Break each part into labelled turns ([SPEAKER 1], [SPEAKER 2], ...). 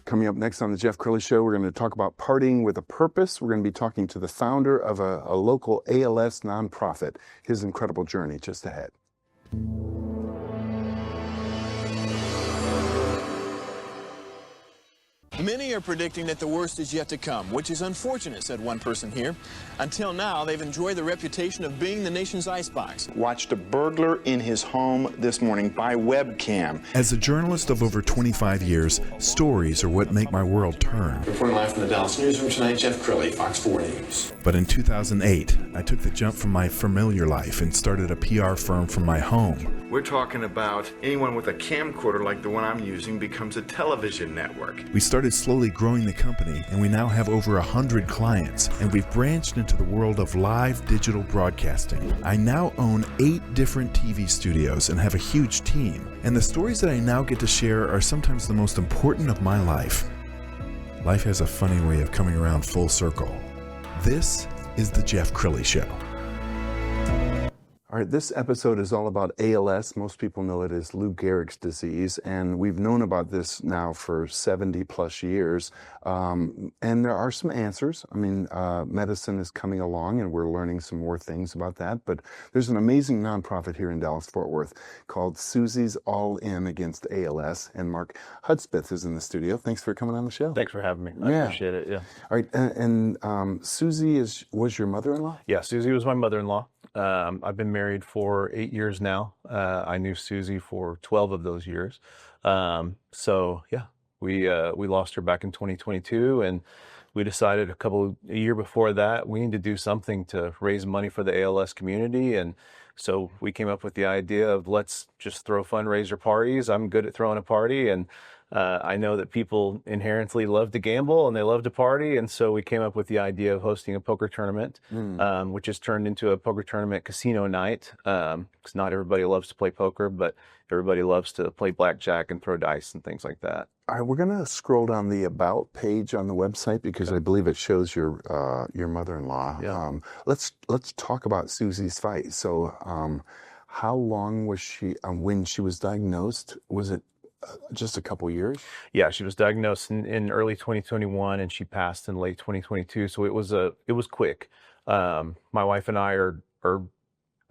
[SPEAKER 1] Coming up next on the Jeff Crilley Show, we're going to talk about partying with a purpose. We're going to be talking to the founder of a local ALS nonprofit. His incredible journey just ahead.
[SPEAKER 2] Many are predicting that the worst is yet to come, which is unfortunate, said one person here. Until now, they've enjoyed the reputation of being the nation's icebox.
[SPEAKER 3] Watched a burglar in his home this morning by webcam.
[SPEAKER 4] As a journalist of over 25 years, stories are what make my world turn.
[SPEAKER 2] Reporting live from the Dallas newsroom tonight, Jeff Crilley, Fox 4 News.
[SPEAKER 4] But in 2008, I took the jump from my familiar life and started a PR firm from my home.
[SPEAKER 3] We're talking about anyone with a camcorder like the one I'm using becomes a television network.
[SPEAKER 4] We started slowly growing the company, and we now have over 100 clients, and we've branched into the world of live digital broadcasting. I now own 8 different TV studios and have a huge team, and the stories that I now get to share are sometimes the most important of my life. Life has a funny way of coming around full circle. This is the Jeff Crilley Show.
[SPEAKER 1] All right, this episode is all about ALS. Most people know it as Lou Gehrig's disease, and we've known about this now for 70 plus years. And there are some answers. I mean, medicine is coming along, and we're learning some more things about that. But there's an amazing nonprofit here in Dallas-Fort Worth called Susie's All In Against ALS, and Mark Hudspeth is in the studio. Thanks for coming on the show.
[SPEAKER 5] Thanks for having me. I appreciate it, yeah.
[SPEAKER 1] All right, and Susie was your mother-in-law?
[SPEAKER 5] Yeah, Susie was my mother-in-law. I've been married for 8 years now. I knew Susie for 12 of those years. So yeah, we lost her back in 2022, and we decided a year before that we need to do something to raise money for the ALS community. And so we came up with the idea of let's just throw fundraiser parties. I'm good at throwing a party, and I know that people inherently love to gamble and they love to party, and so we came up with the idea of hosting a poker tournament, which has turned into a poker tournament casino night, because not everybody loves to play poker, but everybody loves to play blackjack and throw dice and things like that.
[SPEAKER 1] All right, we're going to scroll down the About page on the website because I believe it shows your mother-in-law.
[SPEAKER 5] Yeah.
[SPEAKER 1] Let's talk about Susie's fight. So how long was she, when she was diagnosed? Was it just a couple years?
[SPEAKER 5] Yeah, she was diagnosed in early 2021, and she passed in late 2022. So it was quick. My wife and I are,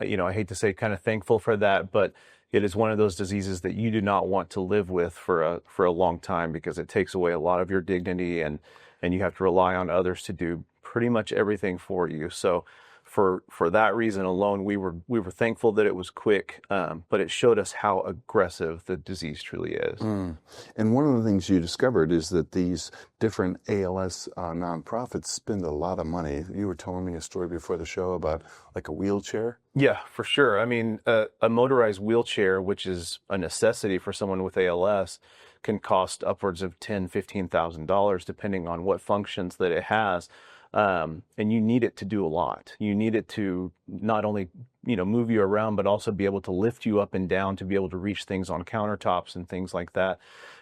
[SPEAKER 5] I hate to say, kind of thankful for that, but it is one of those diseases that you do not want to live with for a long time, because it takes away a lot of your dignity, and you have to rely on others to do pretty much everything for you. So for that reason alone, we were thankful that it was quick, but it showed us how aggressive the disease truly is.
[SPEAKER 1] And one of the things you discovered is that these different ALS nonprofits spend a lot of money. You were telling me a story before the show about like a wheelchair.
[SPEAKER 5] Yeah, for sure. I mean, a motorized wheelchair, which is a necessity for someone with ALS, can cost upwards of $10,000, $15,000, depending on what functions that it has. And you need it to do a lot. You need it to not only, move you around, but also be able to lift you up and down to be able to reach things on countertops and things like that.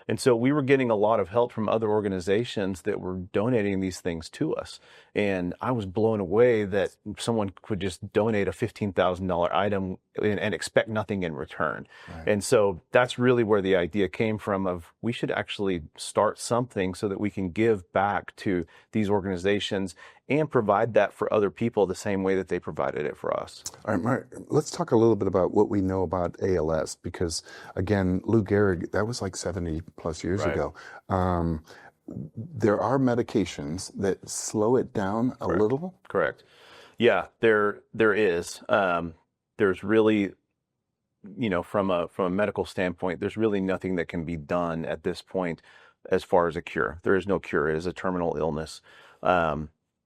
[SPEAKER 5] And so we were getting a lot of help from other organizations that were donating these things to us. And I was blown away that someone could just donate a $15,000 item and expect nothing in return. Right. And so that's really where the idea came from of we should actually start something so that we can give back to these organizations and provide that for other people the same way that they provided it for us.
[SPEAKER 1] All right, Mark, let's talk a little bit about what we know about ALS, because again, Lou Gehrig, that was like 70 plus years ago. There are medications that slow it down a little?
[SPEAKER 5] Correct. Yeah, there is. There's really, from a medical standpoint, there's really nothing that can be done at this point as far as a cure. There is no cure. It is a terminal illness.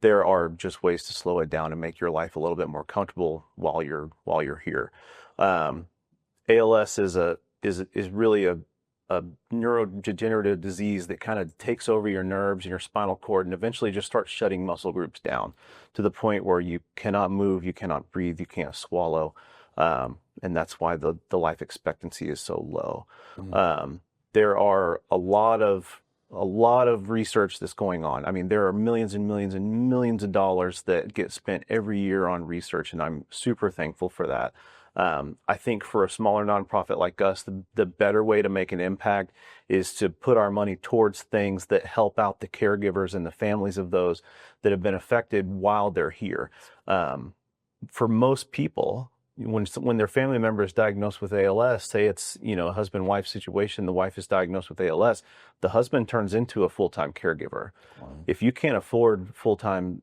[SPEAKER 5] There are just ways to slow it down and make your life a little bit more comfortable while you're here. ALS is really a neurodegenerative disease that kind of takes over your nerves and your spinal cord and eventually just starts shutting muscle groups down to the point where you cannot move, you cannot breathe, you can't swallow. And that's why the life expectancy is so low. There are a lot of research that's going on. I mean, there are millions and millions and millions of dollars that get spent every year on research, and I'm super thankful for that. I think for a smaller nonprofit like us, the better way to make an impact is to put our money towards things that help out the caregivers and the families of those that have been affected while they're here. For most people, when their family member is diagnosed with ALS, say it's, a husband-wife situation, the wife is diagnosed with ALS, the husband turns into a full-time caregiver. Wow. If you can't afford full-time,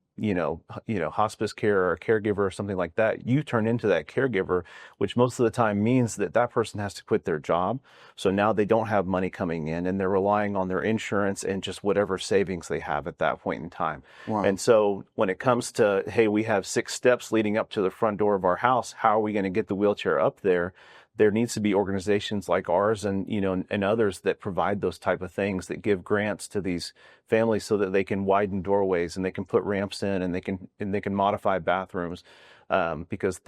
[SPEAKER 5] hospice care or a caregiver or something like that, you turn into that caregiver, which most of the time means that person has to quit their job. So now they don't have money coming in and they're relying on their insurance and just whatever savings they have at that point in time. Wow. And so when it comes to, hey, we have 6 steps leading up to the front door of our house, how are we going to get the wheelchair up there? There needs to be organizations like ours and, and others that provide those type of things, that give grants to these families so that they can widen doorways and they can put ramps in and they can modify bathrooms, because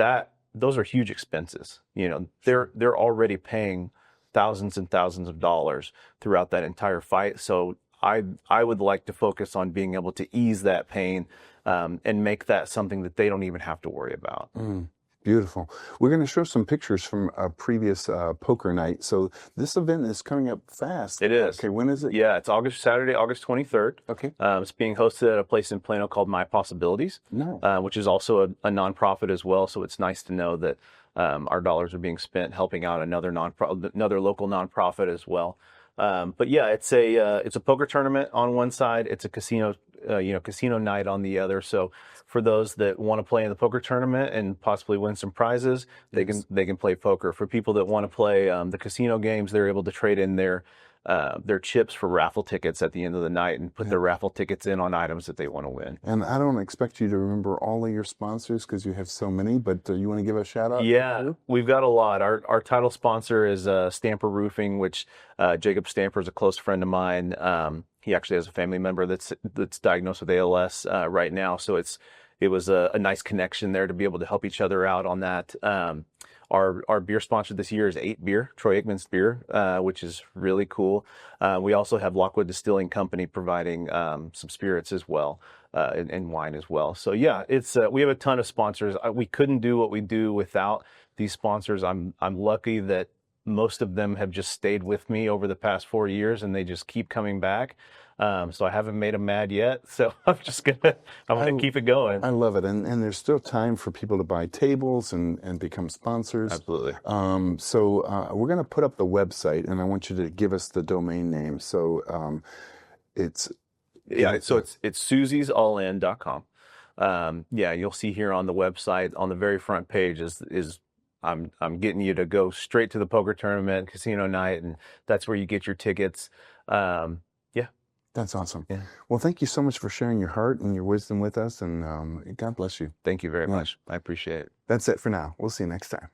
[SPEAKER 5] those are huge expenses. They're already paying thousands and thousands of dollars throughout that entire fight. So I would like to focus on being able to ease that pain, and make that something that they don't even have to worry about.
[SPEAKER 1] Beautiful. We're going to show some pictures from a previous poker night. So this event is coming up fast.
[SPEAKER 5] It is.
[SPEAKER 1] Okay, when is it?
[SPEAKER 5] Yeah, it's Saturday, August 23rd.
[SPEAKER 1] Okay.
[SPEAKER 5] It's being hosted at a place in Plano called My Possibilities, which is also a nonprofit as well. So it's nice to know that our dollars are being spent helping out another local nonprofit as well. But yeah, it's a poker tournament on one side. It's a casino night on the other. So for those that want to play in the poker tournament and possibly win some prizes, they can play poker. For people that want to play the casino games, they're able to trade in their chips for raffle tickets at the end of the night and put their raffle tickets in on items that they want to win.
[SPEAKER 1] And I don't expect you to remember all of your sponsors because you have so many, but you want to give a shout out?
[SPEAKER 5] Yeah, we've got a lot. Our title sponsor is Stamper Roofing, which Jacob Stamper is a close friend of mine. He actually has a family member that's diagnosed with ALS right now, so it was a nice connection there to be able to help each other out on that. Our beer sponsor this year is 8 Beer, Troy Aikman's beer, which is really cool. We also have Lockwood Distilling Company providing some spirits as well, and wine as well. So yeah, we have a ton of sponsors. We couldn't do what we do without these sponsors. I'm lucky that most of them have just stayed with me over the past 4 years, and they just keep coming back. So I haven't made them mad yet. So I'm gonna keep it going.
[SPEAKER 1] I love it, and there's still time for people to buy tables and become sponsors.
[SPEAKER 5] Absolutely.
[SPEAKER 1] So we're gonna put up the website, and I want you to give us the domain name. So it's susiesallin.com.
[SPEAKER 5] You'll see here on the website on the very front page is I'm getting you to go straight to the poker tournament, casino night, and that's where you get your tickets.
[SPEAKER 1] That's awesome.
[SPEAKER 5] Yeah.
[SPEAKER 1] Well, thank you so much for sharing your heart and your wisdom with us, and God bless you.
[SPEAKER 5] Thank you very much. I appreciate it.
[SPEAKER 1] That's it for now. We'll see you next time.